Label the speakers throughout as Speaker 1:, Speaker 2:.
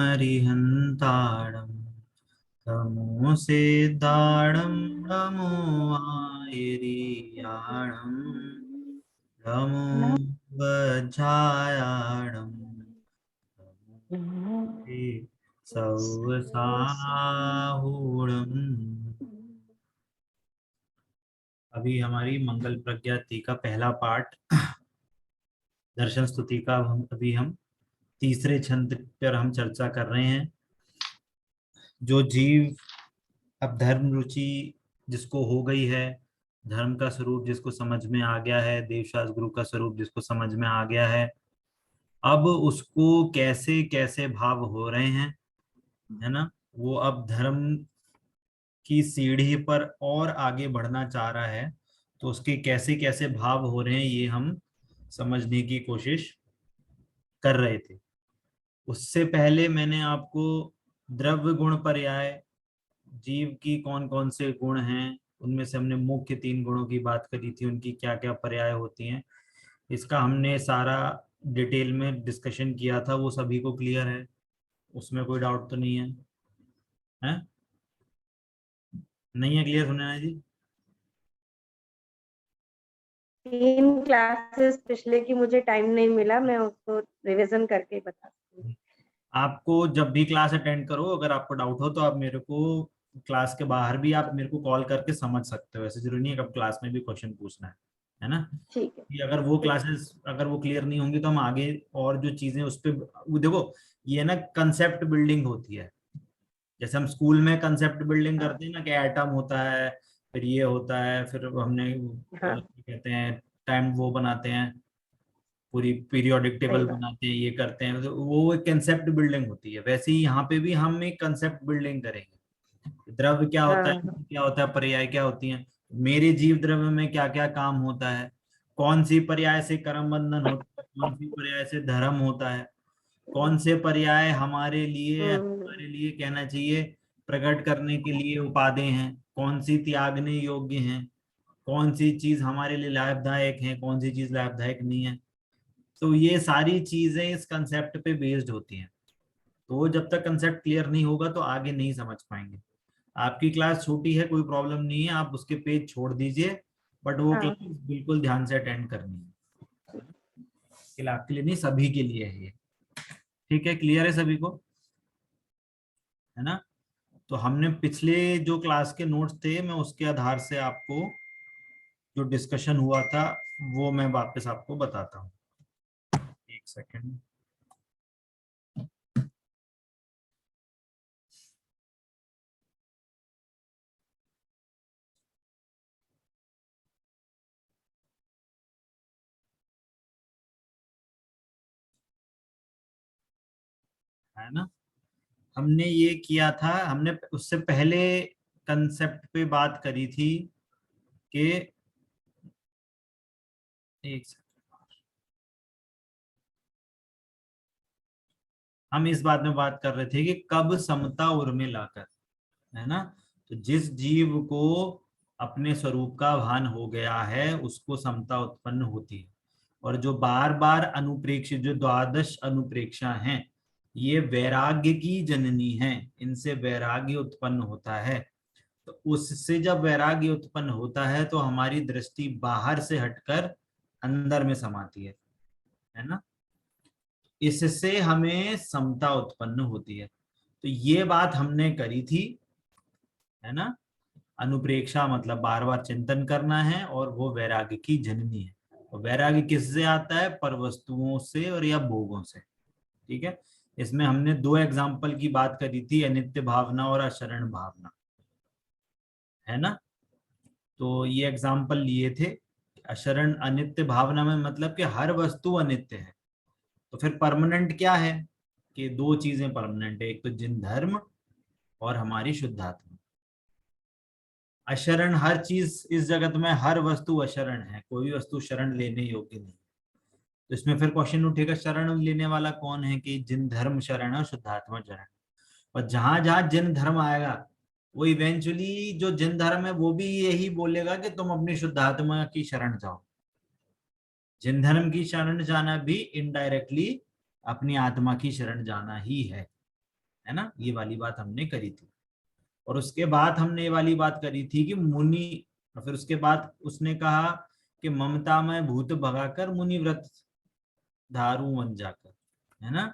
Speaker 1: अरिहंताणं तमो सिद्धाणं नमो आयरियाणं नमो वज्रायाणं नमो सौसाहूणम्। अभी हमारी मंगल प्रज्ञाति का पहला पाठ दर्शन स्तुति का हम तीसरे छंद पर हम चर्चा कर रहे हैं। जो जीव अब धर्म रुचि जिसको हो गई है, धर्म का स्वरूप जिसको समझ में आ गया है, देवशास्त्र गुरु का स्वरूप जिसको समझ में आ गया है, अब उसको कैसे कैसे भाव हो रहे हैं, है ना। वो अब धर्म की सीढ़ी पर और आगे बढ़ना चाह रहा है, तो उसके कैसे कैसे भाव हो रहे हैं ये हम समझने की कोशिश कर रहे थे। उससे पहले मैंने आपको द्रव्य गुण पर्याय, जीव की कौन कौन से गुण हैं, उनमें से हमने मुख्य 3 गुणों की बात करी थी, उनकी क्या क्या पर्याय होती हैं, इसका हमने सारा डिटेल में डिस्कशन किया था। वो सभी को क्लियर है, उसमें कोई डाउट तो नहीं है? हैं? नहीं है क्लियर सुनैना जी?
Speaker 2: 3 क्लासेस पिछले की मुझे टाइम नहीं मिला, मैं उसको रिवीजन करके बताती हूँ।
Speaker 1: आपको जब भी क्लास अटेंड करो, अगर आपको डाउट हो तो आप मेरे को क्लास के बाहर भी आप मेरे को कॉल करके समझ सकते हो। ऐसे जरूरी नहीं है कि अब क्लास में भी क्वेश्चन पूछना है ना।
Speaker 2: ठीक है,
Speaker 1: कि अगर वो
Speaker 2: ठीक।
Speaker 1: क्लासेस अगर वो क्लियर नहीं होंगी तो हम आगे और जो चीजें उस पे देखो, ये ना कंसेप्ट बिल्डिंग होती है। जैसे हम स्कूल में कंसेप्ट बिल्डिंग
Speaker 2: हाँ,
Speaker 1: करते हैं ना, कि एटम होता है, फिर ये होता है, फिर हमने
Speaker 2: हाँ,
Speaker 1: क्या कहते हैं, टाइम वो बनाते हैं, पूरी पीरियोडिक
Speaker 2: सही
Speaker 1: टेबल
Speaker 2: बात।
Speaker 1: बनाते हैं, ये करते हैं, तो वो एक कंसेप्ट बिल्डिंग होती है। वैसे ही यहाँ पे भी हम एक कंसेप्ट बिल्डिंग करेंगे। द्रव्य क्या
Speaker 2: हाँ,
Speaker 1: होता है,
Speaker 2: हाँ,
Speaker 1: क्या होता है, पर्याय क्या होती हैं, मेरे जीव द्रव्य में क्या क्या काम होता है, कौन सी पर्याय से कर्म बंधन होता है, कौन सी पर्याय से धर्म होता है, कौन से पर्याय हमारे लिए कहना चाहिए प्रकट करने के लिए उपादेय हैं, कौन सी त्यागने योग्य हैं, कौन सी चीज हमारे लिए लाभदायक है, कौन सी चीज लाभदायक नहीं है। तो ये सारी चीजें इस कंसेप्ट पे बेस्ड होती हैं। तो जब तक कंसेप्ट क्लियर नहीं होगा तो आगे नहीं समझ पाएंगे। आपकी क्लास छोटी है, कोई प्रॉब्लम नहीं है, आप उसके पेज छोड़ दीजिए, बट वो
Speaker 2: हाँ,
Speaker 1: क्लास बिल्कुल ध्यान से अटेंड करनी है। आपके लिए नहीं, सभी के लिए है ये। ठीक है, क्लियर है सभी को, है ना। तो हमने पिछले जो क्लास के नोट्स थे, मैं उसके आधार से आपको जो डिस्कशन हुआ था वो मैं वापस आपको बताता हूँ। एक सेकेंड। है ना, हमने ये किया था, हमने उससे पहले कंसेप्ट पे बात करी थी कि एक हम इस बात में बात कर रहे थे कि कब समता उर्मे लाकर, है ना। तो जिस जीव को अपने स्वरूप का भान हो गया है उसको समता उत्पन्न होती है। और जो बार बार अनुप्रेक्षित, जो द्वादश अनुप्रेक्षा हैं, ये वैराग्य की जननी है, इनसे वैराग्य उत्पन्न होता है। तो उससे जब वैराग्य उत्पन्न होता है तो हमारी दृष्टि बाहर से हटकर अंदर में समाती है ना। इससे हमें समता उत्पन्न होती है। तो ये बात हमने करी थी, है ना। अनुप्रेक्षा मतलब बार बार चिंतन करना है, और वो वैराग्य की जननी है। और वैराग्य किससे आता है? पर वस्तुओं से और या भोगों से। ठीक है, इसमें हमने 2 एग्जाम्पल की बात करी थी, अनित्य भावना और अशरण भावना, है ना। तो ये एग्जाम्पल लिए थे। अशरण अनित्य भावना में मतलब कि हर वस्तु अनित्य है। तो फिर परमानेंट क्या है? कि 2 चीजें परमानेंट है, एक तो जिन धर्म और हमारी शुद्धात्मा। अशरण हर चीज इस जगत में, हर वस्तु अशरण है, कोई वस्तु शरण लेने योग्य नहीं। तो इसमें फिर क्वेश्चन उठेगा, शरण लेने वाला कौन है? कि जिन धर्म शरण है, शुद्धात्मा शरण। और जहां जहां जिन धर्म आएगा, वो इवेंचुअली जो जिन धर्म है वो भी यही बोलेगा कि तुम अपनी शुद्धात्मा की शरण जाओ। जिन धर्म की शरण जाना भी इनडायरेक्टली अपनी आत्मा की शरण जाना ही है ना। ये वाली बात हमने करी थी। और उसके बाद हमने ये वाली बात करी थी कि मुनि, और फिर उसके बाद उसने कहा कि ममता में भूत भगाकर मुनि व्रत धारू वन जाकर, है ना।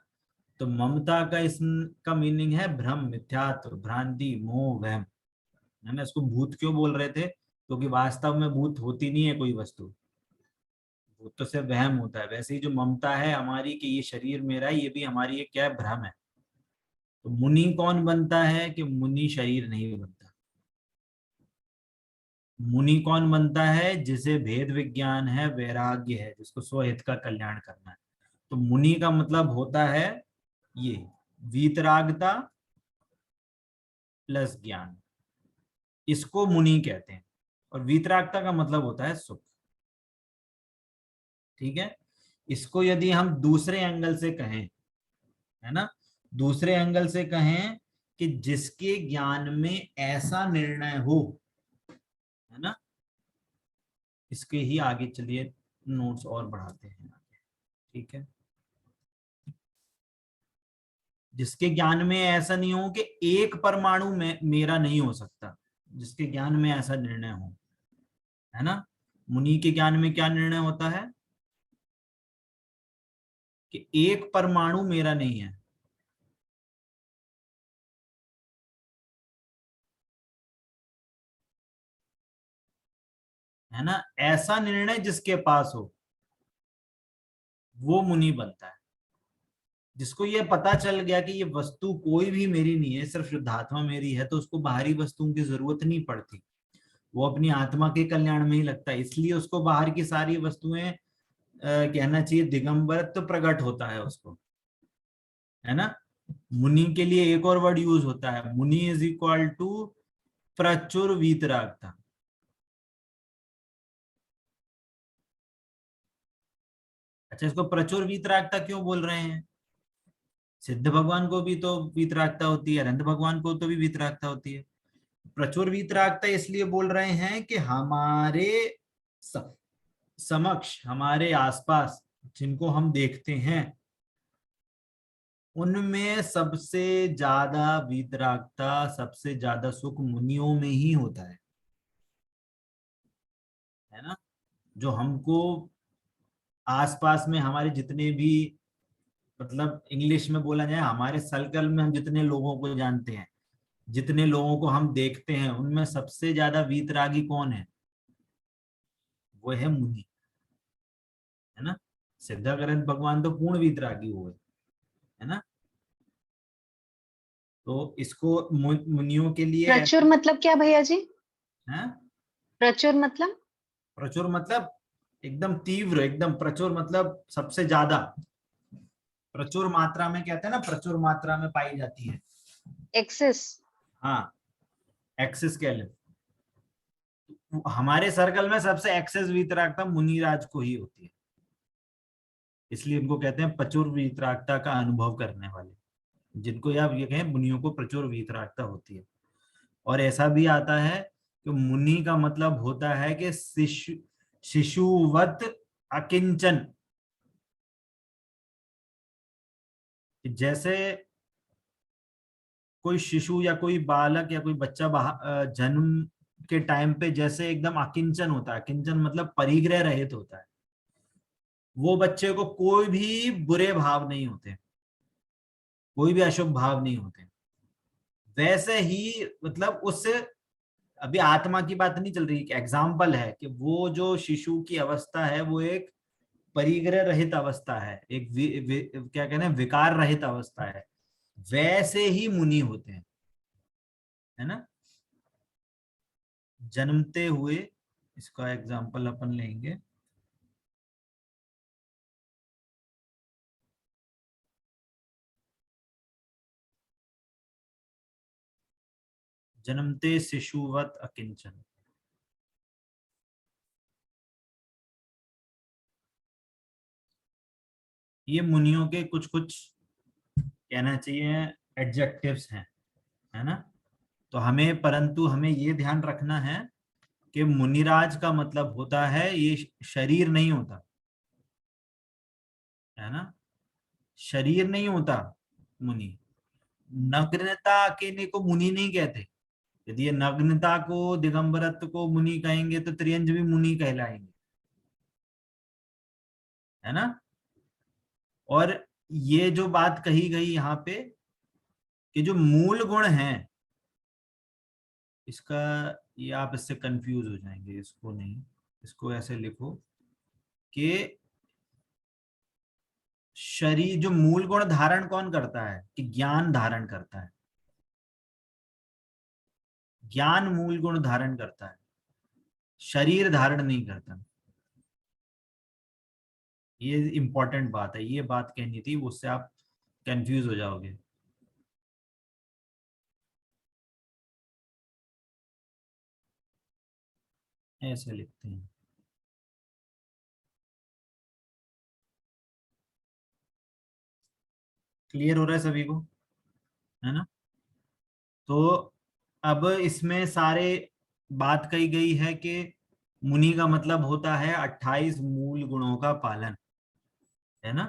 Speaker 1: तो ममता का इसका मीनिंग है भ्रम, मिथ्यात्व, भ्रांति, मोह, वहम, है ना। इसको भूत क्यों बोल रहे थे, क्योंकि वास्तव में भूत होती नहीं है कोई वस्तु, भूत तो सिर्फ वहम होता है। वैसे ही जो ममता है हमारी कि ये शरीर मेरा है, ये भी हमारी एक क्या है, भ्रम है। तो मुनि कौन बनता है कि मुनि शरीर नहीं बनता। मुनि कौन बनता है, जिसे भेद विज्ञान है, वैराग्य है, जिसको स्वहित का कल्याण करना है। तो मुनि का मतलब होता है ये वीतरागता प्लस ज्ञान, इसको मुनि कहते हैं। और वीतरागता का मतलब होता है सुख, ठीक है। इसको यदि हम दूसरे एंगल से कहें, है ना, दूसरे एंगल से कहें कि जिसके ज्ञान में ऐसा निर्णय हो, है ना, इसके ही आगे चलिए नोट्स और बढ़ाते हैं, ठीक है। जिसके ज्ञान में ऐसा नहीं हो कि एक परमाणु में मेरा नहीं हो सकता, जिसके ज्ञान में ऐसा निर्णय हो, है ना। मुनि के ज्ञान में क्या निर्णय होता है कि एक परमाणु मेरा नहीं है, है ना। ऐसा निर्णय जिसके पास हो वो मुनि बनता है। जिसको ये पता चल गया कि ये वस्तु कोई भी मेरी नहीं है, सिर्फ शुद्धात्मा मेरी है, तो उसको बाहरी वस्तुओं की जरूरत नहीं पड़ती, वो अपनी आत्मा के कल्याण में ही लगता है। इसलिए उसको बाहर की सारी वस्तुएं कहना चाहिए दिगंबरत्व प्रकट होता है उसको, है ना। मुनि के लिए एक और वर्ड यूज होता है, मुनि इज इक्वल टू प्रचुर वीतरागता। अच्छा, इसको प्रचुर वीतरागता क्यों बोल रहे हैं। सिद्ध भगवान को भी तो वीतरागता होती है, अनंत भगवान को तो भी वीतरागता होती है। प्रचुर वीतरागता इसलिए बोल रहे हैं कि हमारे समक्ष, हमारे आसपास जिनको हम देखते हैं, उनमें सबसे ज्यादा वीतरागता, सबसे ज्यादा सुख मुनियों में ही होता है ना। जो हमको आसपास में हमारे जितने भी, मतलब इंग्लिश में बोला जाए, हमारे सर्कल में हम जितने लोगों को जानते हैं, जितने लोगों को हम देखते हैं, उनमें सबसे ज्यादा वीतरागी कौन है, वो है मुनि, है ना। सिद्धाग्रंथ भगवान तो पूर्ण वीतरागी हुए, है ना। तो इसको मुनियों के लिए
Speaker 3: प्रचुर मतलब क्या भैया जी?
Speaker 1: है,
Speaker 3: प्रचुर मतलब?
Speaker 1: प्रचुर मतलब एकदम तीव्र, एकदम प्रचुर मतलब सबसे ज्यादा, प्रचुर मात्रा में कहते हैं ना, प्रचुर मात्रा में पाई जाती है।
Speaker 3: एक्सेस?
Speaker 1: हाँ, एक्सेस कह ले। हमारे सर्कल में सबसे एक्सेस वीतरागता मुनिराज को ही होती है, इसलिए इनको कहते हैं प्रचुर वीतरागता का अनुभव करने वाले, जिनको आप ये कहें मुनियों को प्रचुर वीतरागता होती है। और ऐसा भी आता है कि मुनि का मतलब होता है कि शिशुवत अकिंचन, जैसे कोई शिशु या कोई बालक या कोई बच्चा जन्म के टाइम पे जैसे एकदम अकिंचन होता है, अकिंचन मतलब परिग्रह रहित होता है, वो बच्चे को कोई भी बुरे भाव नहीं होते, कोई भी अशुभ भाव नहीं होते। वैसे ही मतलब उससे, अभी आत्मा की बात नहीं चल रही, एक एग्जाम्पल है कि वो जो शिशु की अवस्था है वो एक परिग्रह रहित अवस्था है, एक क्या कहते हैं, विकार रहित अवस्था है। वैसे ही मुनि होते हैं, है ना। जन्मते हुए, इसका एग्जाम्पल अपन लेंगे, जन्मते शिशुवत अकिंचन। ये मुनियों के कुछ कुछ कहना चाहिए एडजेक्टिव्स हैं, है ना। तो हमें, परंतु हमें ये ध्यान रखना है कि मुनिराज का मतलब होता है ये शरीर नहीं होता, है ना। शरीर नहीं होता मुनि। नग्नता के को मुनि नहीं कहते। यदि ये नग्नता को, दिगंबरत्व को मुनि कहेंगे तो त्रियंज भी मुनि कहलाएंगे, है ना। और ये जो बात कही गई यहाँ पे कि जो मूल गुण हैं, इसका ये आप इससे कंफ्यूज हो जाएंगे, इसको नहीं, इसको ऐसे लिखो कि शरीर, जो मूल गुण धारण कौन करता है, कि ज्ञान धारण करता है, ज्ञान मूल गुण धारण करता है, शरीर धारण नहीं करता। ये इंपॉर्टेंट बात है, ये बात कहनी थी, उससे आप कंफ्यूज हो जाओगे। ऐसे लिखते हैं। क्लियर हो रहा है सभी को, है ना। तो अब इसमें सारे बात कही गई है कि मुनि का मतलब होता है 28 मूल गुणों का पालन, है ना।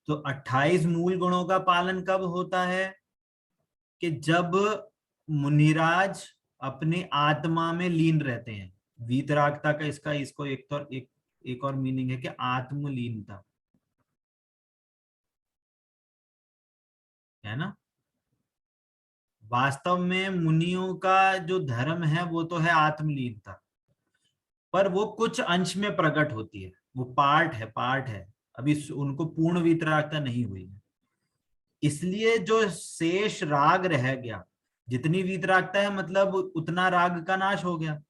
Speaker 1: तो 28 मूल गुणों का पालन कब होता है, कि जब मुनिराज अपने आत्मा में लीन रहते हैं। वीतरागता का इसका, इसको एक और मीनिंग है कि आत्मलीनता, है ना। वास्तव में मुनियों का जो धर्म है वो तो है आत्मलीनता, पर वो कुछ अंश में प्रकट होती है, वो पार्ट है। अभी उनको पूर्ण वीतरागता नहीं हुई है, इसलिए जो शेष राग रह गया, जितनी वीतरागता है मतलब उतना राग का नाश हो गया।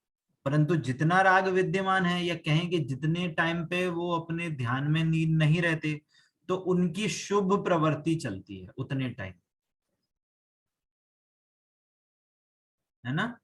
Speaker 1: परंतु जितना राग विद्यमान है, या कहें कि जितने टाइम पे वो अपने ध्यान में लीन नहीं रहते, तो उनकी शुभ प्रवृत्ति चलती है उतने टाइम, है ना।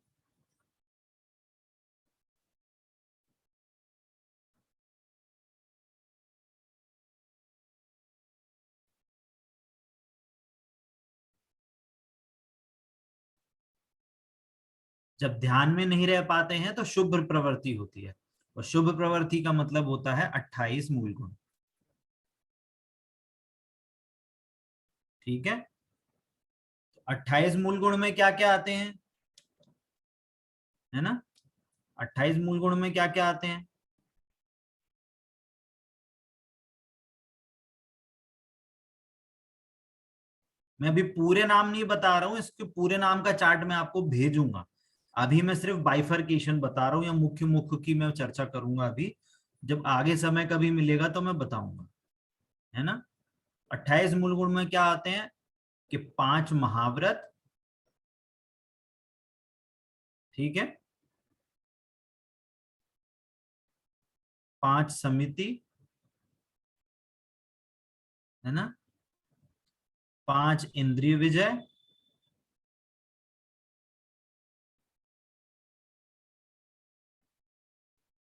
Speaker 1: जब ध्यान में नहीं रह पाते हैं तो शुभ प्रवृत्ति होती है, और शुभ प्रवृत्ति का मतलब होता है 28 मूल गुण। ठीक है, 28 मूल गुण में क्या क्या आते हैं, है ना। 28 मूल गुण में क्या क्या आते हैं, मैं अभी पूरे नाम नहीं बता रहा हूं, इसके पूरे नाम का चार्ट मैं आपको भेजूंगा। अभी मैं सिर्फ बाइफरकेशन बता रहा हूं, या मुख्य मुख्य की मैं चर्चा करूंगा अभी, जब आगे समय कभी मिलेगा तो मैं बताऊंगा, है ना। 28 मूल गुण में क्या आते हैं, कि 5 महाव्रत, ठीक है, 5 समिति, है ना, 5 इंद्रिय विजय,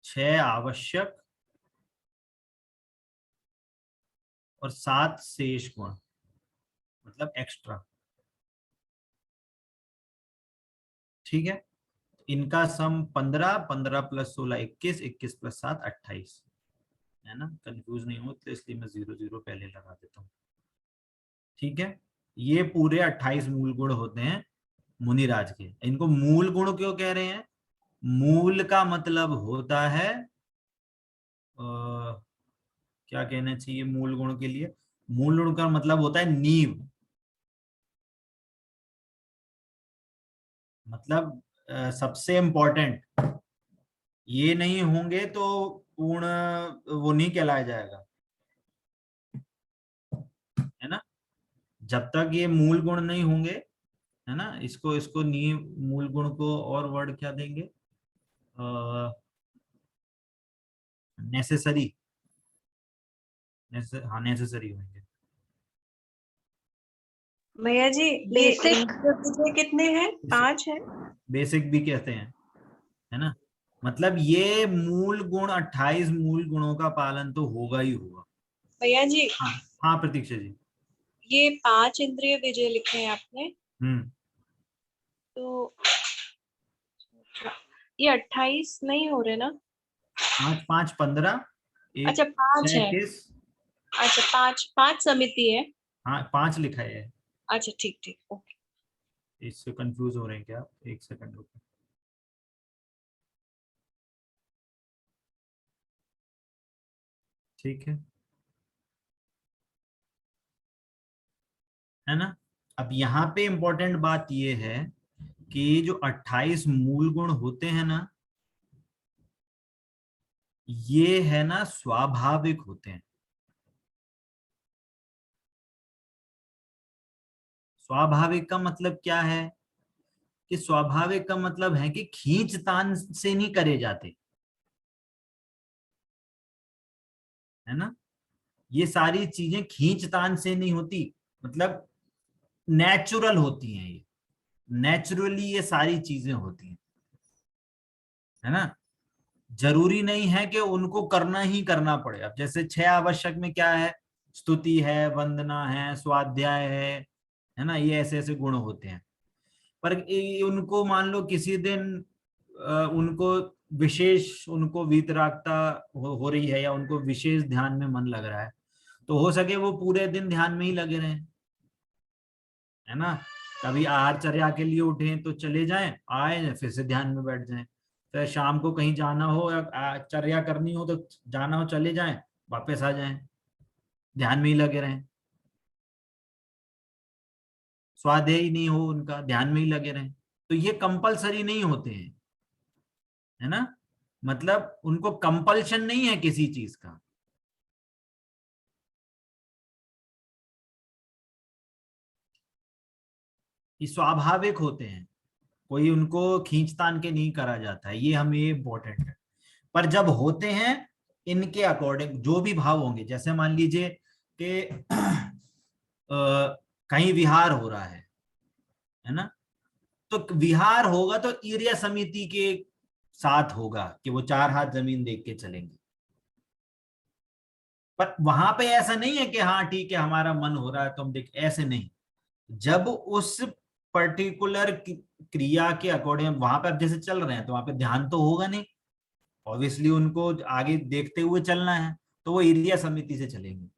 Speaker 1: 6 आवश्यक, और 7 शेष गुण, मतलब एक्स्ट्रा। ठीक है, इनका सम 15, 15 प्लस 16 21, 21 प्लस 7 28, है ना। कंफ्यूज नहीं हो तो इसलिए मैं 0 0 पहले लगा देता हूँ। ठीक है, ये पूरे 28 मूल गुण होते हैं मुनिराज के। इनको मूल गुण क्यों कह रहे हैं, मूल का मतलब होता है क्या कहना चाहिए मूल गुण के लिए, मूल गुण का मतलब होता है नींव, मतलब सबसे इंपॉर्टेंट। ये नहीं होंगे तो पूर्ण वो नहीं कहलाया जाएगा, है ना। जब तक ये मूल गुण नहीं होंगे, है ना, इसको इसको नींव, मूल गुण को और वर्ड क्या देंगे, नेसेसरी, हाँ नेसेसरी होंगे।
Speaker 2: भैया जी
Speaker 3: बेसिक
Speaker 2: ये कितने हैं, 5 है।
Speaker 1: बेसिक भी कहते हैं, है ना। मतलब ये मूल गुण, 28 मूल गुणों का पालन तो होगा ही होगा।
Speaker 2: भैया जी
Speaker 1: हाँ हाँ प्रतीक्षा जी।
Speaker 2: ये 5 इंद्रिय विजय लिखे हैं आपने,
Speaker 1: हम्म,
Speaker 2: तो ये 28 नहीं हो रहे ना।
Speaker 1: 5 5 15, एक
Speaker 2: अच्छा 5 है।
Speaker 1: 21,
Speaker 4: अच्छा, 5 समिति है।
Speaker 1: हाँ 5 लिखा है।
Speaker 4: अच्छा ठीक ठीक, ओके।
Speaker 1: इससे कंफ्यूज हो रहे हैं क्या आप? एक सेकंड रुको। ठीक है ना। अब यहाँ पे इम्पोर्टेंट बात ये है कि जो 28 मूल गुण होते हैं ना, ये है ना स्वाभाविक होते हैं। स्वाभाविक का मतलब क्या है? कि स्वाभाविक का मतलब है कि खींचतान से नहीं करे जाते, है ना। ये सारी चीजें खींचतान से नहीं होती, मतलब नेचुरल होती हैं। ये नेचुरली ये सारी चीजें होती हैं, है ना। जरूरी नहीं है कि उनको करना ही करना पड़े। अब जैसे 6 आवश्यक में क्या है? स्तुति है, वंदना है, स्वाध्याय है ना। ये ऐसे ऐसे गुण होते हैं। पर उनको मान लो किसी दिन उनको विशेष, उनको वीतरागता हो रही है, या उनको विशेष ध्यान में मन लग रहा है, तो हो सके वो पूरे दिन ध्यान में ही लगे रहें, है ना। कभी आहारचर्या के लिए उठे तो चले जाएं, आए फिर से ध्यान में बैठ जाएं। फिर शाम को कहीं जाना हो या चर्या करनी हो तो जाना हो, चले जाएं, वापस आ जाएं, ध्यान में ही लगे रहें। स्वाध्याय ही नहीं हो उनका, ध्यान में ही लगे रहें। तो ये कंपलसरी नहीं होते हैं, है ना। मतलब उनको कंपल्शन नहीं है किसी चीज का। ये स्वाभाविक होते हैं, कोई उनको खींचतान के नहीं करा जाता है। ये हमें इम्पोर्टेंट है। पर जब होते हैं इनके अकॉर्डिंग जो भी भाव होंगे, जैसे मान लीजिए कि कहीं विहार हो रहा है ना, तो विहार होगा तो ईर्या समिति के साथ होगा कि वो 4 हाथ जमीन देख के चलेंगे। पर वहां पे ऐसा नहीं है कि हाँ ठीक है हमारा मन हो रहा है तो हम देख, ऐसे नहीं। जब उस पर्टिकुलर क्रिया के अकॉर्डिंग वहां पे अब जैसे चल रहे हैं तो वहां पे ध्यान तो होगा नहीं, ऑब्वियसली उनको आगे देखते हुए चलना है, तो वो एरिया समिति से चलेंगे,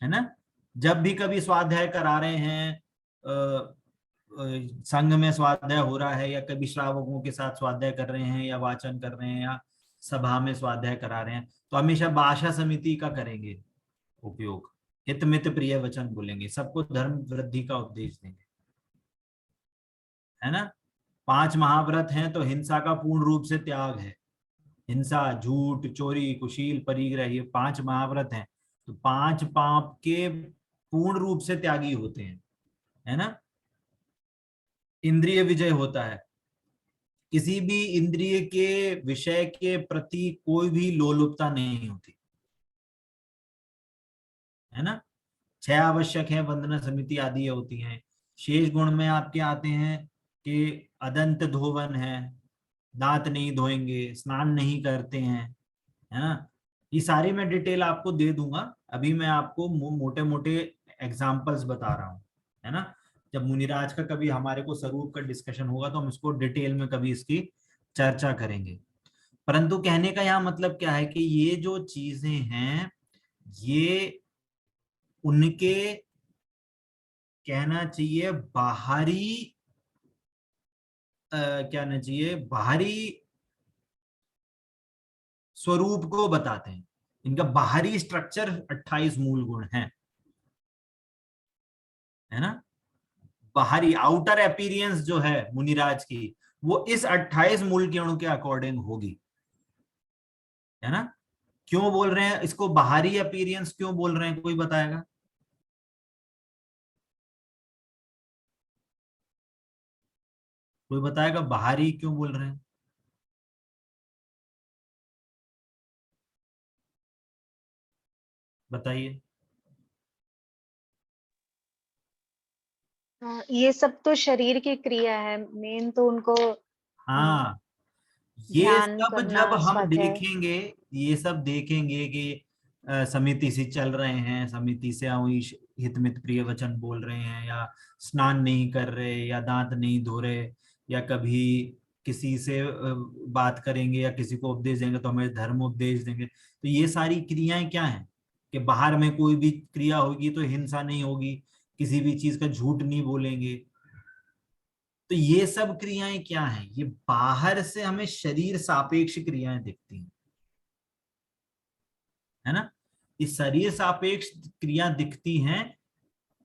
Speaker 1: है ना। जब भी कभी स्वाध्याय करा रहे हैं, संघ में स्वाध्याय हो रहा है, या कभी श्रावकों के साथ स्वाध्याय कर रहे हैं, या वाचन कर रहे हैं, या सभा में स्वाध्याय करा रहे हैं, तो हमेशा भाषा समिति का करेंगे उपयोग। हित मित प्रिय वचन बोलेंगे, सबको धर्म वृद्धि का उपदेश देंगे, है ना। 5 महाव्रत हैं तो हिंसा का पूर्ण रूप से त्याग है। हिंसा, झूठ, चोरी, कुशील, परिग्रह, ये 5 महाव्रत हैं। तो 5 पाप के पूर्ण रूप से त्यागी होते हैं, है ना। इंद्रिय विजय होता है, किसी भी इंद्रिय के विषय के प्रति कोई भी लोलुपता नहीं होती, है ना। 6 आवश्यक है, वंदना समिति आदि होती हैं। शेष गुण में आपके आते हैं कि अदंत धोवन है, दांत नहीं धोएंगे, स्नान नहीं करते हैं, है ना। ये सारी मैं डिटेल आपको दे दूंगा, अभी मैं आपको मोटे मोटे एग्जाम्पल्स बता रहा हूँ, है ना। जब मुनिराज का कभी हमारे को स्वरूप का डिस्कशन होगा तो हम इसको डिटेल में कभी इसकी चर्चा करेंगे। परंतु कहने का यहाँ मतलब क्या है कि ये जो चीजें हैं, ये उनके कहना चाहिए बाहरी क्या ना चाहिए, बाहरी स्वरूप को बताते हैं। इनका बाहरी स्ट्रक्चर 28 मूल गुण है ना। बाहरी आउटर अपीयरेंस जो है मुनिराज की, वो इस 28 मूल गुणों के अकॉर्डिंग होगी, है ना। क्यों बोल रहे हैं इसको बाहरी अपीयरेंस, क्यों बोल रहे हैं, कोई बताएगा? कोई बताएगा बाहरी क्यों बोल रहे हैं? बताइए।
Speaker 3: ये सब तो शरीर की क्रिया है, मेन तो उनको
Speaker 1: हाँ, ये
Speaker 3: ध्यान
Speaker 1: सब
Speaker 3: करना,
Speaker 1: जब हम
Speaker 3: स्वाध्याय।
Speaker 1: देखेंगे, ये सब देखेंगे कि समिति से चल रहे हैं, समिति से हित मित प्रिय वचन बोल रहे हैं, या स्नान नहीं कर रहे, या दांत नहीं धो रहे, या कभी किसी से बात करेंगे या किसी को उपदेश देंगे तो हमें धर्म उपदेश देंगे, तो ये सारी क्रियाएं क्या हैं? कि बाहर में कोई भी क्रिया होगी तो हिंसा नहीं होगी, किसी भी चीज का झूठ नहीं बोलेंगे। तो ये सब क्रियाएं क्या हैं? ये बाहर से हमें शरीर सापेक्ष क्रियाएं दिखती हैं, है ना। ये शरीर सापेक्ष क्रिया दिखती हैं,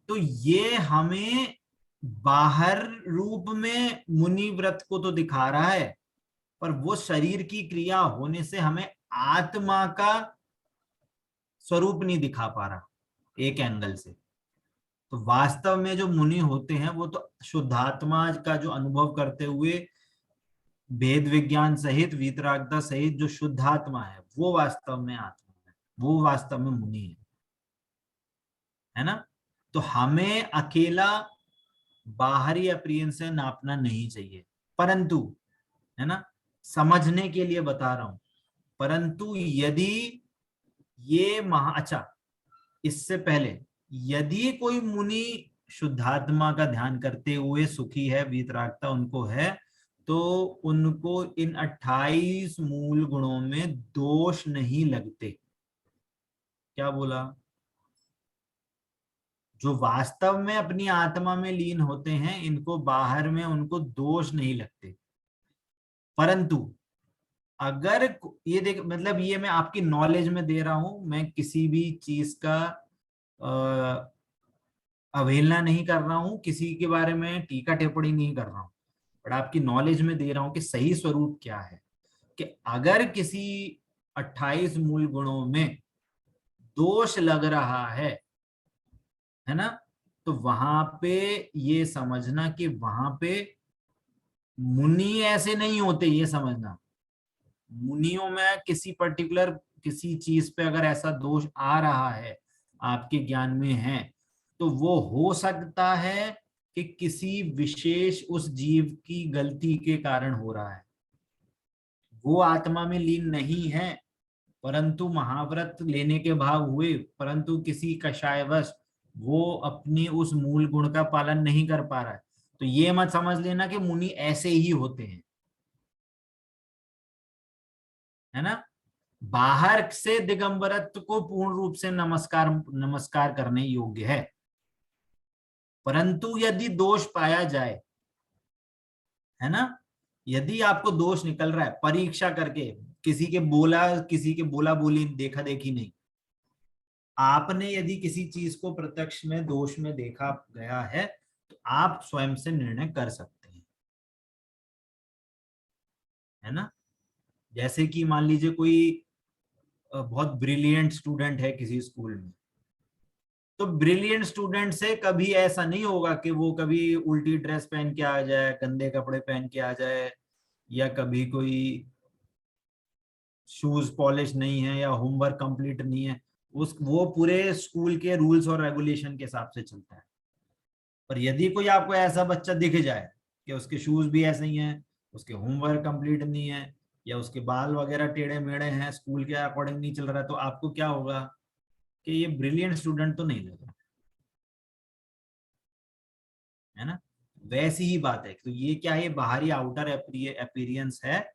Speaker 1: तो ये हमें बाहर रूप में मुनि व्रत को तो दिखा रहा है, पर वो शरीर की क्रिया होने से हमें आत्मा का स्वरूप नहीं दिखा पा रहा एक एंगल से। तो वास्तव में जो मुनि होते हैं वो तो शुद्धात्मा का जो अनुभव करते हुए भेद विज्ञान सहित वीतरागता सहित जो शुद्धात्मा है वो वास्तव में आत्मा है, वो वास्तव में मुनि है ना। तो हमें अकेला बाहरी अप्रियंस से नापना नहीं चाहिए, परंतु, है ना, समझने के लिए बता रहा हूं, परंतु यदि ये अच्छा, इससे पहले यदि कोई मुनि शुद्धात्मा का ध्यान करते हुए सुखी है, वीतरागता उनको है, तो उनको इन 28 मूल गुणों में दोष नहीं लगते। क्या बोला? जो वास्तव में अपनी आत्मा में लीन होते हैं, इनको बाहर में उनको दोष नहीं लगते। परंतु अगर ये देख, मतलब ये मैं आपकी नॉलेज में दे रहा हूं, मैं किसी भी चीज का अवहेलना नहीं कर रहा हूं, किसी के बारे में टीका टिप्पणी नहीं कर रहा हूं, बट आपकी नॉलेज में दे रहा हूं कि सही स्वरूप क्या है। कि अगर किसी 28 मूल गुणों में दोष लग रहा है ना, तो वहां पे ये समझना कि वहां पे मुनि ऐसे नहीं होते, ये समझना। मुनियों में किसी पर्टिकुलर किसी चीज पे अगर ऐसा दोष आ रहा है, आपके ज्ञान में है, तो वो हो सकता है कि किसी विशेष उस जीव की गलती के कारण हो रहा है। वो आत्मा में लीन नहीं है, परंतु महाव्रत लेने के भाव हुए, परंतु किसी कषायवश वो अपनी उस मूल गुण का पालन नहीं कर पा रहा है। तो ये मत समझ लेना कि मुनि ऐसे ही होते हैं, है ना। बाहर से दिगंबरत्व को पूर्ण रूप से नमस्कार करने योग्य है, परंतु यदि दोष पाया जाए, है ना, यदि आपको दोष निकल रहा है परीक्षा करके, किसी के बोला बोली देखा देखी नहीं, आपने यदि किसी चीज को प्रत्यक्ष में दोष में देखा गया है, तो आप स्वयं से निर्णय कर सकते हैं, है ना। जैसे कि मान लीजिए कोई बहुत ब्रिलियंट स्टूडेंट है किसी स्कूल में, तो ब्रिलियंट स्टूडेंट से कभी ऐसा नहीं होगा कि वो कभी उल्टी ड्रेस पहन के आ जाए, गंदे कपड़े पहन के आ जाए, या कभी कोई शूज पॉलिश नहीं है या होमवर्क कंप्लीट नहीं है। वो पूरे स्कूल के रूल्स और रेगुलेशन के हिसाब से चलता है। पर यदि कोई आपको ऐसा बच्चा दिख जाए कि उसके शूज भी ऐसे ही हैं, उसके होमवर्क कंप्लीट नहीं है, या उसके बाल वगैरह टेढ़े मेढ़े हैं, स्कूल के अकॉर्डिंग नहीं चल रहा, तो आपको क्या होगा कि ये ब्रिलियंट स्टूडेंट तो नहीं लगा, है ना। वैसी ही बात है। तो ये क्या है, बाहरी आउटर अपीयरेंस है,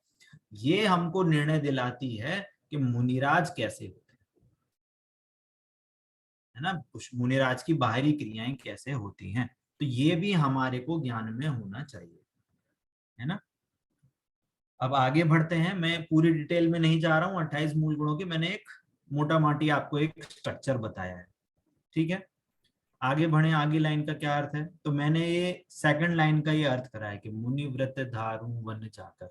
Speaker 1: ये हमको निर्णय दिलाती है कि मुनिराज कैसे होते हैं, है ना, मुनिराज की बाहरी क्रियाएं कैसे होती हैं। तो ये भी हमारे को ज्ञान में होना चाहिए, है ना। अब आगे बढ़ते हैं, मैं पूरी डिटेल में नहीं जा रहा हूँ। 28 मूल गुणों की मैंने एक मोटा माटी आपको एक स्ट्रक्चर बताया है, ठीक है। आगे बढ़े, आगे लाइन का क्या अर्थ है, तो मैंने ये सेकंड लाइन का ये अर्थ करा है कि मुनि व्रत धारू वन जाकर,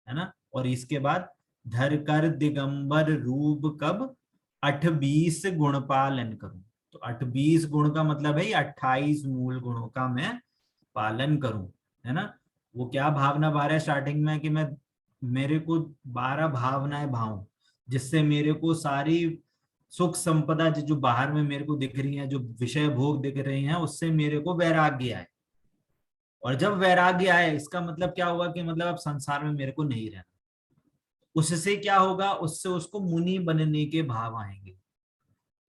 Speaker 1: है ना। और इसके बाद धर कर दिगंबर रूप कब 28 गुण पालन करूं। तो 28 गुण का मतलब है 28 मूल गुणों का मैं पालन करूं, है ना। वो क्या भावना बार है स्टार्टिंग में कि मैं मेरे को 12 भावनाएं भाऊं, जिससे मेरे को सारी सुख संपदा जो बाहर में मेरे को दिख रही है, जो विषय भोग दिख रहे हैं, उससे मेरे को वैराग्य आए। और जब वैराग्य आए, इसका मतलब क्या होगा कि मतलब अब संसार में मेरे को नहीं रहना। उससे क्या होगा, उससे उसको मुनि बनने के भाव आएंगे।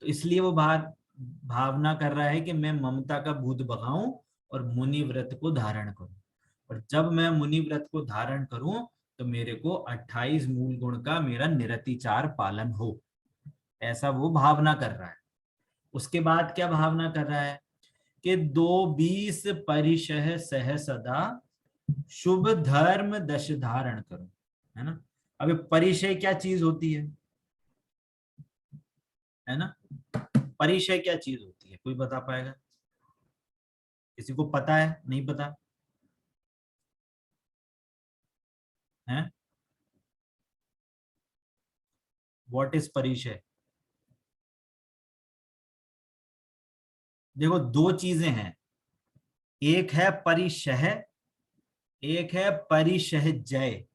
Speaker 1: तो इसलिए वो भावना कर रहा है कि मैं ममता का भूत भगाऊं और मुनि व्रत को धारण करूं। और जब मैं मुनि व्रत को धारण करूं, तो मेरे को 28 मूल गुण का मेरा निरतिचार पालन हो, ऐसा वो भावना कर रहा है। उसके बाद क्या भावना कर रहा है कि 2-20 परिशह सह सदा शुभ धर्म दश धारण करो, है ना। अब ये परिचय क्या चीज होती है ना, परिचय क्या चीज होती है, कोई बता पाएगा? किसी को पता है? नहीं पता है? व्हाट इज परिचय? देखो, दो चीजें हैं, एक है परिशह, एक है परिशहजय।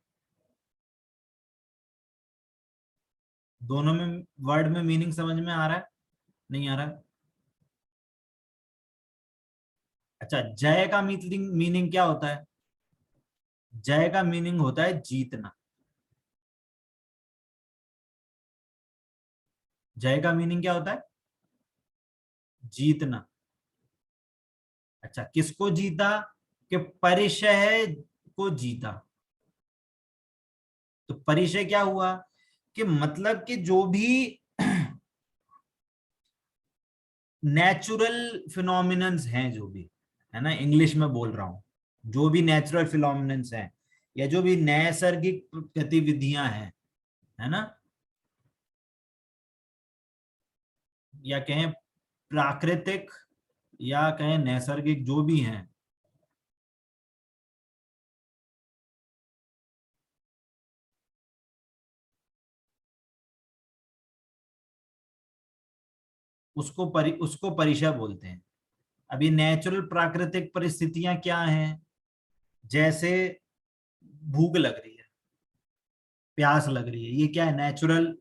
Speaker 1: दोनों में वर्ड में मीनिंग समझ में आ रहा है? नहीं आ रहा? अच्छा, जय का मीनिंग क्या होता है? जय का मीनिंग होता है जीतना। जय का मीनिंग क्या होता है? जीतना। अच्छा, किसको जीता? कि परिचय को जीता। तो परिचय क्या हुआ कि मतलब कि जो भी नेचुरल फिनोमिनन्स हैं, जो भी है ना, इंग्लिश में बोल रहा हूं, जो भी नेचुरल फिनोमिनन्स हैं या जो भी नैसर्गिक गतिविधियां हैं, है ना, या कहें प्राकृतिक या कहें नैसर्गिक, जो भी हैं, उसको परिचय बोलते हैं। अभी नेचुरल प्राकृतिक परिस्थितियां क्या हैं? जैसे भूख लग रही है, प्यास लग रही है, ये क्या है? नेचुरल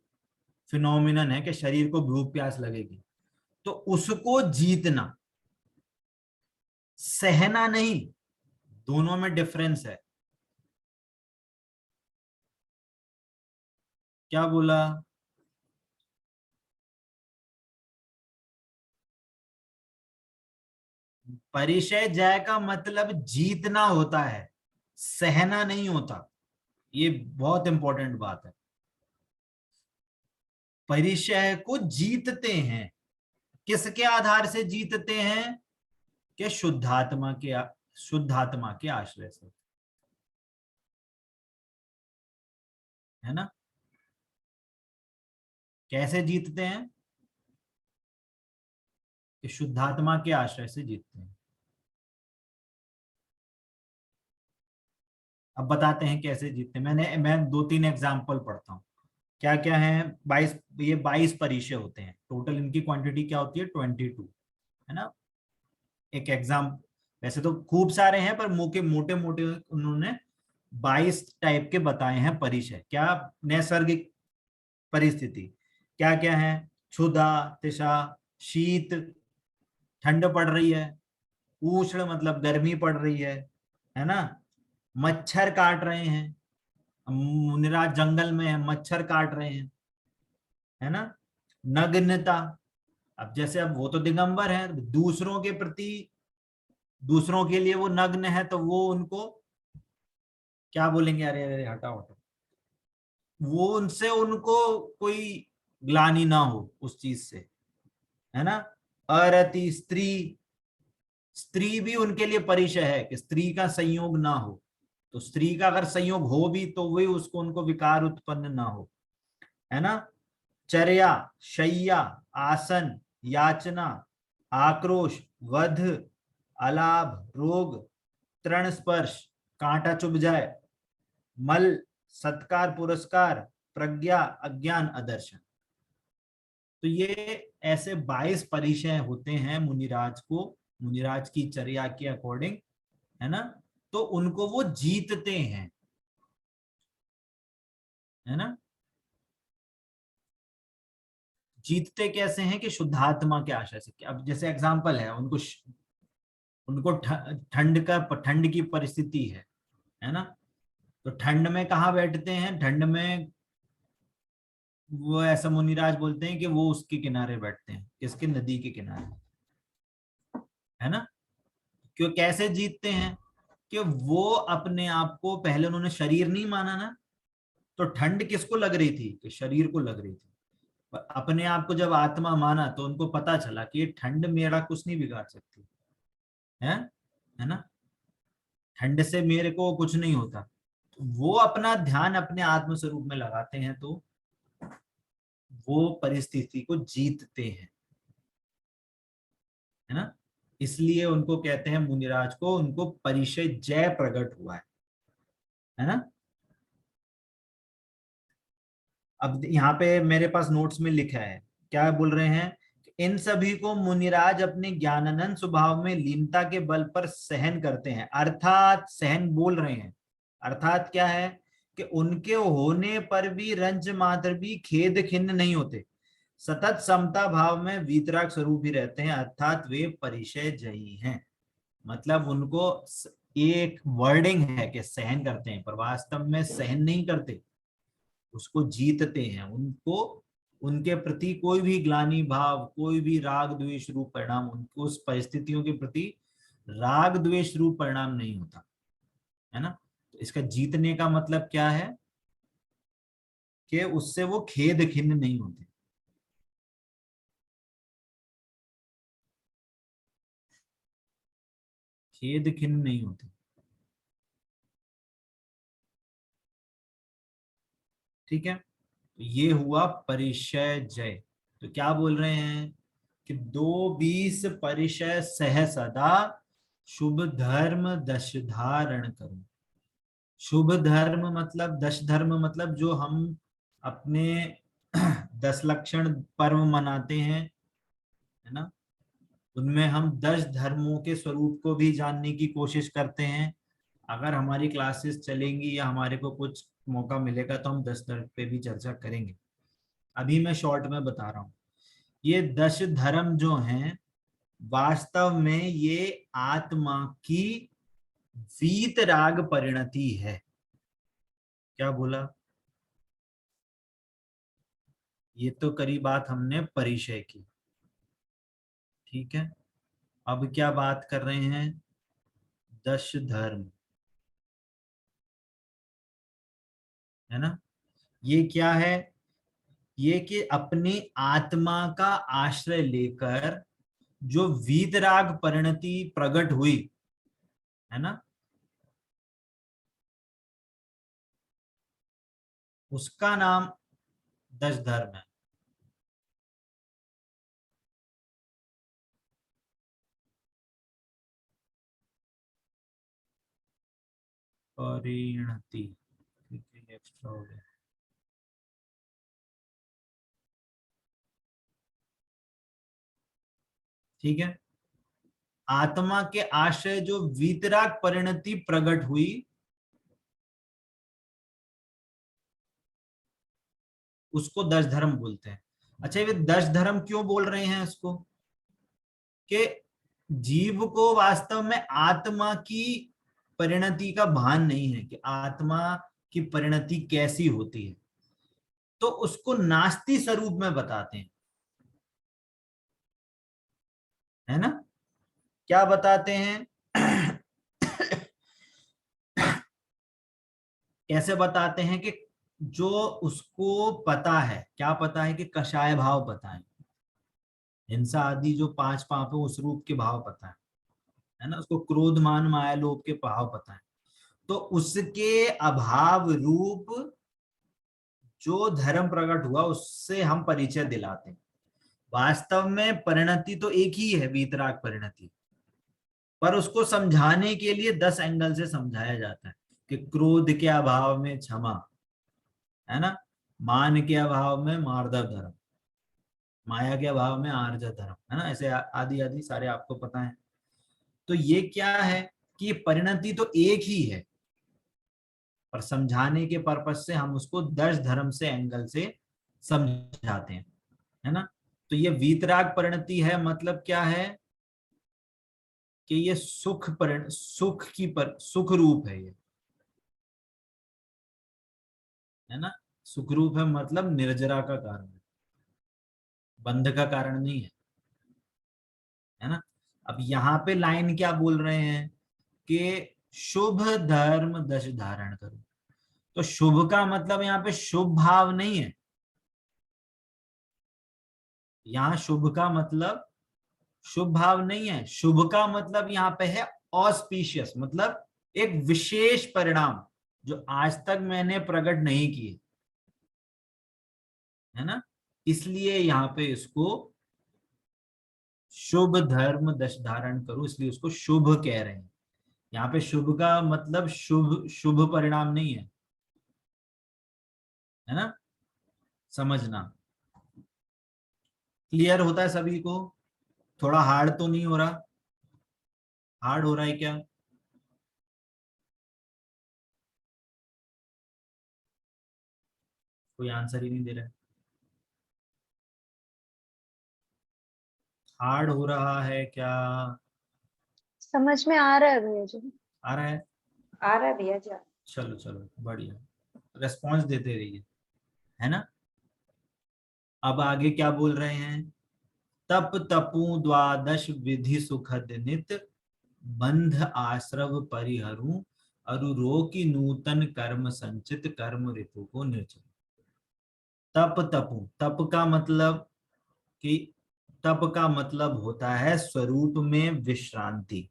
Speaker 1: फिनोमिनन है कि शरीर को भूख प्यास लगेगी। तो उसको जीतना, सहना नहीं, दोनों में डिफरेंस है। क्या बोला? परिचय जय का मतलब जीतना होता है, सहना नहीं होता। ये बहुत इंपॉर्टेंट बात है। परिचय को जीतते हैं, किसके आधार से जीतते हैं? कि शुद्धात्मा के आश्रय से, है ना। कैसे जीतते हैं? कि शुद्धात्मा के आश्रय से जीतते हैं। अब बताते हैं कैसे जीतते हैं। मैं 2-3 एग्जाम्पल पढ़ता हूँ। क्या क्या है? 22 परिचय होते हैं टोटल। इनकी क्वांटिटी क्या होती है? 22, है ना। एक एग्जाम, वैसे तो खूब सारे हैं पर मोटे मोटे उन्होंने 22 टाइप के बताए हैं परिचय। क्या? नैसर्गिक परिस्थिति क्या क्या है? क्षुधा, तिषा, शीत, ठंड पड़ रही है, उष्ण मतलब गर्मी पड़ रही है ना, मच्छर काट रहे हैं, मुनिराज जंगल में है, मच्छर काट रहे हैं, है ना। नग्नता, अब जैसे अब वो तो दिगंबर है, दूसरों के प्रति, दूसरों के लिए वो नग्न है, तो वो उनको क्या बोलेंगे? अरे अरे हटाओ हटाओ, वो उनसे उनको कोई ग्लानि ना हो उस चीज से, है ना। अरति, स्त्री, स्त्री भी उनके लिए परिचय है कि स्त्री का संयोग ना हो। तो स्त्री का अगर संयोग हो भी तो वही उसको, उनको विकार उत्पन्न ना हो, है ना। चर्या, शय्या, आसन, याचना, आक्रोश, वध, अलाभ, रोग, तृण स्पर्श, कांटा चुभ जाए, मल, सत्कार पुरस्कार, प्रज्ञा, अज्ञान, अदर्शन। तो ये ऐसे 22 परिचय होते हैं मुनिराज को, मुनिराज की चर्या के अकॉर्डिंग, है ना। तो उनको वो जीतते हैं, है ना। जीतते कैसे हैं? कि शुद्धात्मा के आशय से। अब जैसे एग्जांपल है, उनको ठंड की परिस्थिति है ना। तो ठंड में कहाँ बैठते हैं? ठंड में वो ऐसा मुनिराज बोलते हैं कि वो उसके किनारे बैठते हैं। किसके? नदी के किनारे, है ना। क्यों? कैसे जीतते हैं? कि वो अपने आप को, पहले उन्होंने शरीर नहीं माना ना, तो ठंड किसको लग रही थी? कि शरीर को लग रही थी। अपने आप को जब आत्मा माना तो उनको पता चला कि ये ठंड मेरा कुछ नहीं बिगाड़ सकती है ना, ठंड से मेरे को कुछ नहीं होता। तो वो अपना ध्यान अपने आत्म स्वरूप में लगाते हैं तो वो परिस्थिति को जीतते हैं, है ना। इसलिए उनको कहते हैं, मुनिराज को, उनको परिचय जय प्रकट हुआ है ना। अब यहाँ पे मेरे पास नोट्स में लिखा है, क्या बोल रहे हैं, इन सभी को मुनिराज अपने ज्ञानानंद स्वभाव में लीनता के बल पर सहन करते हैं। अर्थात सहन बोल रहे हैं, अर्थात क्या है कि उनके होने पर भी रंज मात्र भी खेद खिन्न नहीं होते, सतत समता भाव में वीतराग स्वरूप ही रहते हैं, अर्थात वे परिचय जयी हैं। मतलब उनको एक वर्डिंग है कि सहन करते हैं, पर वास्तव में सहन नहीं करते, उसको जीतते हैं। उनको उनके प्रति कोई भी ग्लानि भाव, कोई भी राग द्वेष रूप परिणाम, उनको उस परिस्थितियों के प्रति राग द्वेष रूप परिणाम नहीं होता, है ना। तो इसका जीतने का मतलब क्या है कि उससे वो खेद खिन्न नहीं होते। खेद खिन्न नहीं होते, ठीक है। तो ये हुआ परिचय जय। तो क्या बोल रहे हैं कि 2-20 परिचय सह सदा, शुभ धर्म दश धारण करूं। शुभ धर्म मतलब, दश धर्म मतलब जो हम अपने 10 लक्षण पर्व मनाते हैं, है ना, उनमें हम 10 धर्मों के स्वरूप को भी जानने की कोशिश करते हैं। अगर हमारी क्लासेस चलेंगी या हमारे को कुछ मौका मिलेगा तो हम 10 धर्म पे भी चर्चा करेंगे। अभी मैं शॉर्ट में बता रहा हूँ, ये 10 धर्म जो हैं वास्तव में ये आत्मा की वीतराग परिणति है। क्या बोला, ये तो करी बात हमने परिचय की, ठीक है। अब क्या बात कर रहे हैं, 10 धर्म, है ना। ये क्या है, ये कि अपनी आत्मा का आश्रय लेकर जो वीतराग परिणति प्रकट हुई, है ना, उसका नाम 10 धर्म है। परिणति, एक्स्ट्रा हो गया, ठीक है। आत्मा के आश्रय जो वीतराग परिणति प्रकट हुई, उसको 10 धर्म बोलते हैं। अच्छा, ये 10 धर्म क्यों बोल रहे हैं इसको, कि जीव को वास्तव में आत्मा की परिणति का भान नहीं है कि आत्मा की परिणति कैसी होती है, तो उसको नास्ति स्वरूप में बताते हैं, है ना। क्या बताते हैं कैसे बताते हैं कि जो उसको पता है, क्या पता है कि कषाय भाव पता है, हिंसा आदि जो 5 पाप है उस रूप के भाव पता है ना, उसको क्रोध मान माया लोभ के भाव पता है, तो उसके अभाव रूप जो धर्म प्रकट हुआ उससे हम परिचय दिलाते हैं। वास्तव में परिणति तो एक ही है, वीतराग परिणति, पर उसको समझाने के लिए 10 एंगल से समझाया जाता है कि क्रोध के अभाव में क्षमा, है ना, मान के अभाव में मार्दव धर्म, माया के अभाव में आर्जव धर्म, है ना, ऐसे आदि आदि सारे आपको पता है। तो ये क्या है कि परिणति तो एक ही है, पर समझाने के पर्पज से हम उसको 10 धर्म से एंगल से समझाते हैं, है ना। तो ये वीतराग परिणति है, मतलब क्या है कि ये सुख रूप है, ये, है ना। सुख रूप है मतलब निर्जरा का कारण है, बंध का कारण नहीं है ना। अब यहाँ पे लाइन क्या बोल रहे हैं कि शुभ धर्म दश धारण करो, तो शुभ का मतलब यहाँ पे शुभ भाव नहीं है, यहाँ शुभ का मतलब शुभ भाव नहीं है, शुभ का मतलब यहाँ पे है ऑस्पिशियस, मतलब एक विशेष परिणाम जो आज तक मैंने प्रकट नहीं किए, है ना। इसलिए यहाँ पे इसको शुभ धर्म दश धारण करो, इसलिए उसको शुभ कह रहे हैं। यहाँ पे शुभ का मतलब शुभ शुभ परिणाम नहीं है ना, समझना। क्लियर होता है सभी को? थोड़ा हार्ड तो नहीं हो रहा? हार्ड हो रहा है क्या? कोई आंसर ही नहीं दे रहा है। हार्ड हो रहा है क्या?
Speaker 3: समझ में आ रहा है भैया जी।
Speaker 1: आ रहा है?
Speaker 2: आ रहा है भैया जी।
Speaker 1: चलो चलो बढ़िया, रेस्पॉन्स देते रहिए, है ना। अब आगे क्या बोल रहे हैं? तप तपु द्वादश विधि सुखद नित, बंध आश्रव परिहरु, अरुरो की नूतन कर्म संचित, कर्म ऋतु को निर्चल। तप तपु, तप का मतलब कि तप का मतलब होता है स्वरूप में विश्रांति,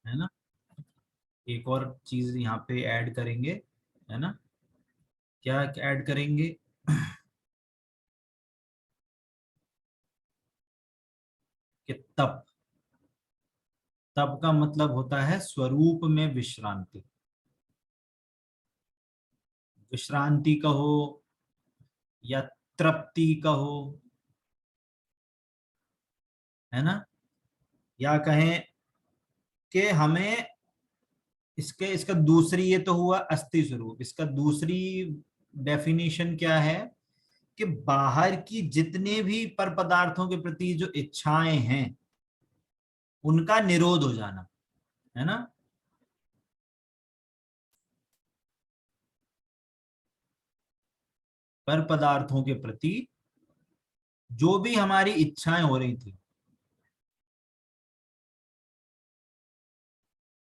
Speaker 1: है ना। एक और चीज यहाँ पे ऐड करेंगे, है ना। क्या ऐड करेंगे? कि तप, तप का मतलब होता है स्वरूप में विश्रांति। विश्रांति कहो या तृप्ति कहो, है ना, या कहें कि हमें इसका दूसरी, ये तो हुआ अस्थि स्वरूप, इसका दूसरी डेफिनेशन क्या है कि बाहर की जितने भी पर पदार्थों के प्रति जो इच्छाएं हैं उनका निरोध हो जाना, है ना। पर पदार्थों के प्रति जो भी हमारी इच्छाएं हो रही थी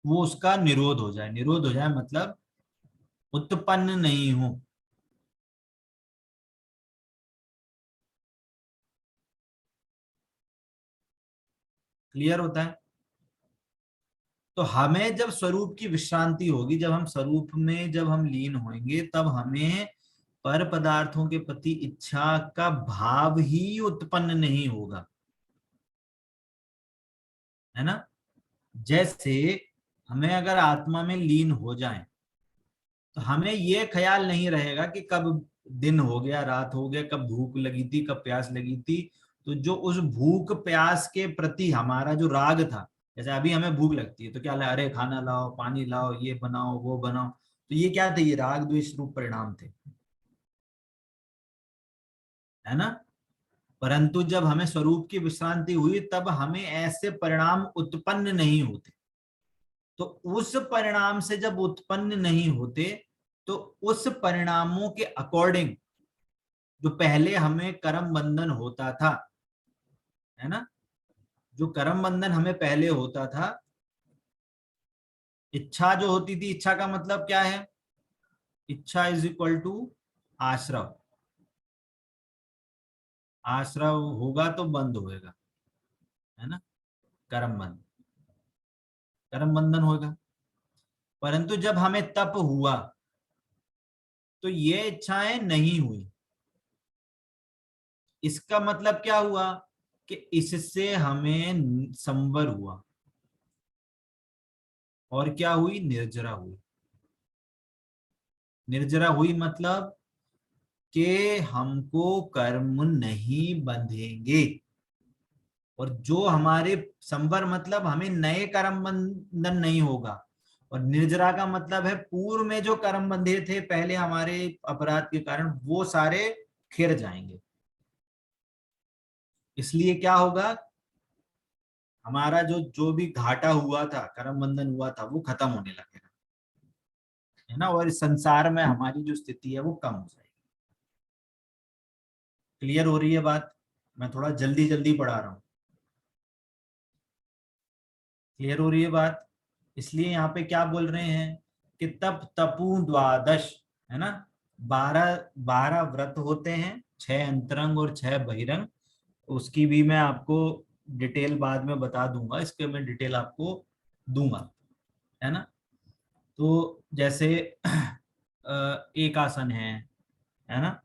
Speaker 1: वो उसका निरोध हो जाए। निरोध हो जाए मतलब उत्पन्न नहीं हो। क्लियर होता है? तो हमें जब स्वरूप की विश्रांति होगी, जब हम स्वरूप में जब हम लीन होंगे, तब हमें पर पदार्थों के प्रति इच्छा का भाव ही उत्पन्न नहीं होगा, है ना। जैसे हमें अगर आत्मा में लीन हो जाएं तो हमें ये ख्याल नहीं रहेगा कि कब दिन हो गया, रात हो गया, कब भूख लगी थी, कब प्यास लगी थी। तो जो उस भूख प्यास के प्रति हमारा जो राग था, जैसे अभी हमें भूख लगती है तो क्या, अरे खाना लाओ, पानी लाओ, ये बनाओ, वो बनाओ, तो ये क्या थे? ये राग द्वेष रूप परिणाम थे, है ना। परंतु जब हमें स्वरूप की विश्रांति हुई तब हमें ऐसे परिणाम उत्पन्न नहीं होते। तो उस परिणाम से जब उत्पन्न नहीं होते तो उस परिणामों के अकॉर्डिंग जो पहले हमें कर्म बंधन होता था, है ना, जो कर्म बंधन हमें पहले होता था, इच्छा जो होती थी, इच्छा का मतलब क्या है? इच्छा इज इक्वल टू आश्रव। आश्रव होगा तो बंद होएगा, है ना, कर्म बंध, कर्म बंधन होगा। परंतु जब हमें तप हुआ तो ये इच्छाएं नहीं हुई। इसका मतलब क्या हुआ कि इससे हमें संवर हुआ, और क्या हुई? निर्जरा हुई। निर्जरा हुई मतलब कि हमको कर्म नहीं बंधेंगे, और जो हमारे संवर मतलब हमें नए कर्म बंधन नहीं होगा, और निर्जरा का मतलब है पूर्व में जो कर्म बंधे थे पहले हमारे अपराध के कारण, वो सारे खिर जाएंगे। इसलिए क्या होगा? हमारा जो जो भी घाटा हुआ था, कर्म बंधन हुआ था, वो खत्म होने लगेगा, है ना, और इस संसार में हमारी जो स्थिति है वो कम हो जाएगी। क्लियर हो रही है बात? मैं थोड़ा जल्दी जल्दी पढ़ा रहा हूँ। क्लियर हो रही है बात? इसलिए यहाँ पे क्या बोल रहे हैं कि तप तपु द्वादश, है ना, 12 व्रत होते हैं, 6 अंतरंग और 6 बहिरंग, उसकी भी मैं आपको डिटेल बाद में बता दूंगा, इसके मैं डिटेल आपको दूंगा, है ना। तो जैसे एक आसन है ना,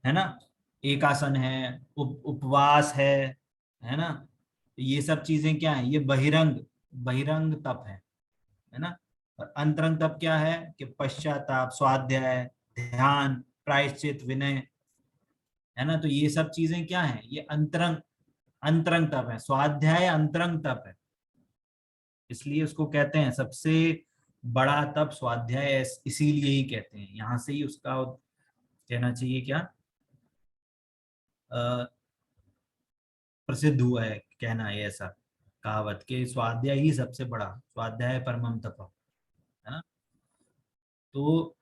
Speaker 1: है ना, एक आसन है, उपवास है ना, ये सब चीजें क्या है, ये बहिरंग बहिरंग तप है ना। और अंतरंग तप क्या है कि पश्चाताप, स्वाध्याय, ध्यान, प्रायश्चित, विनय, है ना। तो ये सब चीजें क्या है, ये अंतरंग अंतरंग तप है। स्वाध्याय अंतरंग तप है, इसलिए उसको कहते हैं सबसे बड़ा तप स्वाध्याय, इसीलिए ही कहते हैं, यहाँ से ही उसका कहना चाहिए क्या प्रसिद्ध हुआ है, कहना है ऐसा कहावत के स्वाध्याय ही सबसे बड़ा, स्वाध्याय परमम तप, है ना। तो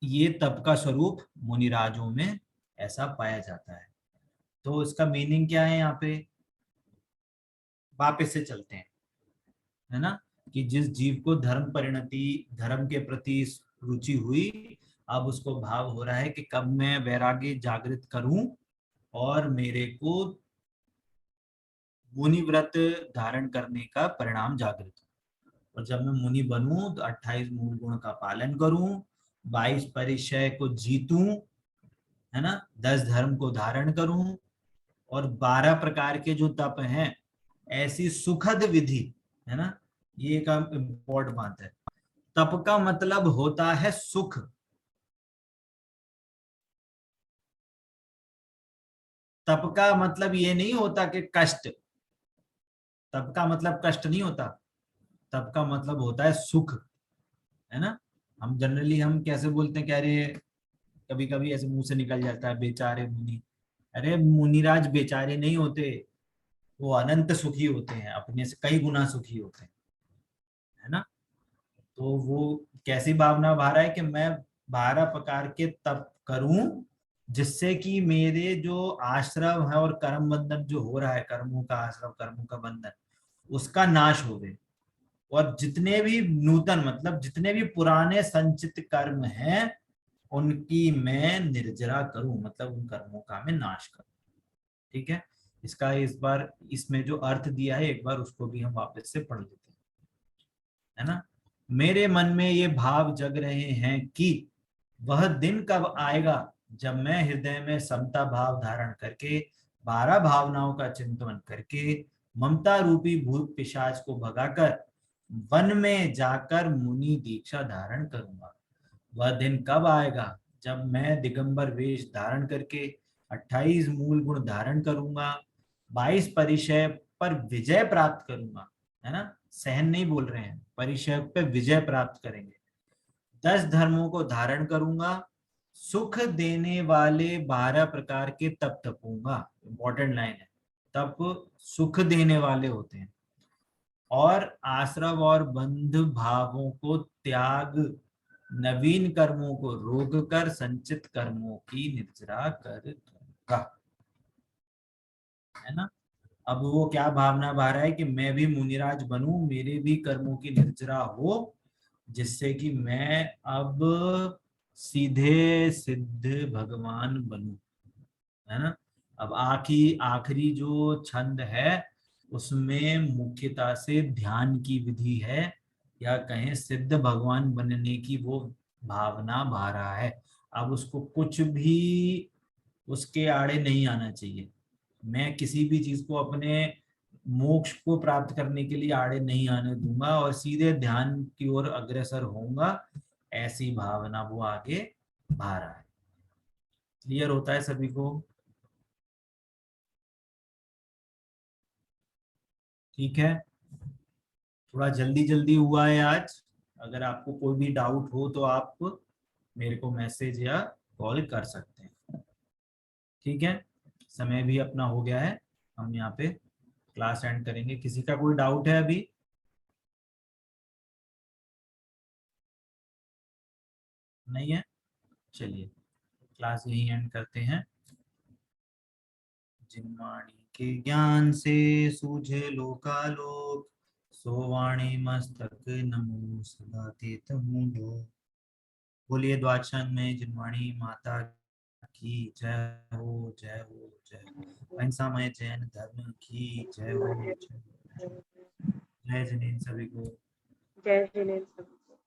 Speaker 1: ये तप का स्वरूप मुनिराजों में ऐसा पाया जाता है। तो इसका मीनिंग क्या है, यहाँ पे वापस से चलते हैं, है ना, कि जिस जीव को धर्म परिणति, धर्म के प्रति रुचि हुई, अब उसको भाव हो रहा है कि कब मैं वैराग्य जागृत करूं और मेरे को मुनि व्रत धारण करने का परिणाम जागृत हो। और जब मैं मुनि बनूं तो 28 मूल गुण का पालन करूं, 22 परिचय को जीतूं, है ना, 10 धर्म को धारण करूं, और 12 प्रकार के जो तप हैं, ऐसी सुखद विधि, है ना, ये एक इम्पोर्टेंट बात है। तप का मतलब होता है सुख, तप का मतलब ये नहीं होता कि कष्ट, तप का मतलब कष्ट नहीं होता, तप का मतलब होता है सुख, है ना। हम जनरली हम कैसे बोलते हैं, कह रहे कभी कभी ऐसे मुंह से निकल जाता है बेचारे मुनि, अरे मुनिराज बेचारे नहीं होते, वो अनंत सुखी होते हैं, अपने से कई गुना सुखी होते हैं, है ना। तो वो कैसी भावना भा रहा है कि मैं 12 प्रकार के तप करूं, जिससे कि मेरे जो आश्रम है और कर्म बंधन जो हो रहा है, कर्मों का आश्रम, कर्मों का बंधन, उसका नाश हो गए, और जितने भी नूतन मतलब जितने भी पुराने संचित कर्म हैं, उनकी मैं निर्जरा करूं, मतलब उन कर्मों का मैं नाश करूं। ठीक है, इसका इस बार इसमें जो अर्थ दिया है, एक बार उसको भी हम वापस से पढ़ लेते हैं, है ना। मेरे मन में ये भाव जग रहे हैं कि वह दिन कब आएगा जब मैं हृदय में समता भाव धारण करके 12 भावनाओं का चिंतन करके ममता रूपी भूत पिशाच को भगाकर वन में जाकर मुनि दीक्षा धारण करूंगा। वह दिन कब आएगा जब मैं दिगंबर वेश धारण करके 28 मूल गुण धारण करूंगा, 22 परिचय पर विजय प्राप्त करूंगा, है ना, सहन नहीं बोल रहे हैं, परिचय पे विजय प्राप्त करेंगे, 10 धर्मों को धारण करूंगा, सुख देने वाले 12 प्रकार के तप तपूंगा। इंपॉर्टेंट लाइन है, तप सुख देने वाले होते हैं, और आश्रव और बंध भावों को त्याग, नवीन कर्मों को रोक कर संचित कर्मों की निर्जरा कर दूंगा, है ना। अब वो क्या भावना भा रहा है कि मैं भी मुनिराज बनूं, मेरे भी कर्मों की निर्जरा हो, जिससे कि मैं अब सीधे सिद्ध भगवान बनूं, है ना। अब आखिरी जो छंद है, उसमें मुख्यता से ध्यान की विधि है, या कहें सिद्ध भगवान बनने की वो भावना भा रहा है। अब उसको कुछ भी उसके आड़े नहीं आना चाहिए, मैं किसी भी चीज को अपने मोक्ष को प्राप्त करने के लिए आड़े नहीं आने दूंगा, और सीधे ध्यान की ओर अग्रसर होऊंगा, ऐसी भावना वो आगे भा रहा है। क्लियर होता है सभी को? ठीक है, थोड़ा जल्दी जल्दी हुआ है आज। अगर आपको कोई भी डाउट हो तो आप मेरे को मैसेज या कॉल कर सकते हैं। ठीक है, समय भी अपना हो गया है, हम यहाँ पे क्लास एंड करेंगे। किसी का कोई डाउट है अभी? नहीं है, चलिए क्लास यही एंड करते हैं। जिनवाणी के ज्ञान से सूझे लोकालोक, सो वाणी मस्तक नमो सदा तेत हूँ। बोलिए द्वादशांग में जिनवाणी माता की जय हो, जय हो, जय हो। अहिंसामय जैन धर्म की जय हो, जय हो। जय जिनेन्द्र सभी को।
Speaker 2: जय जिनेन्द्र सबको।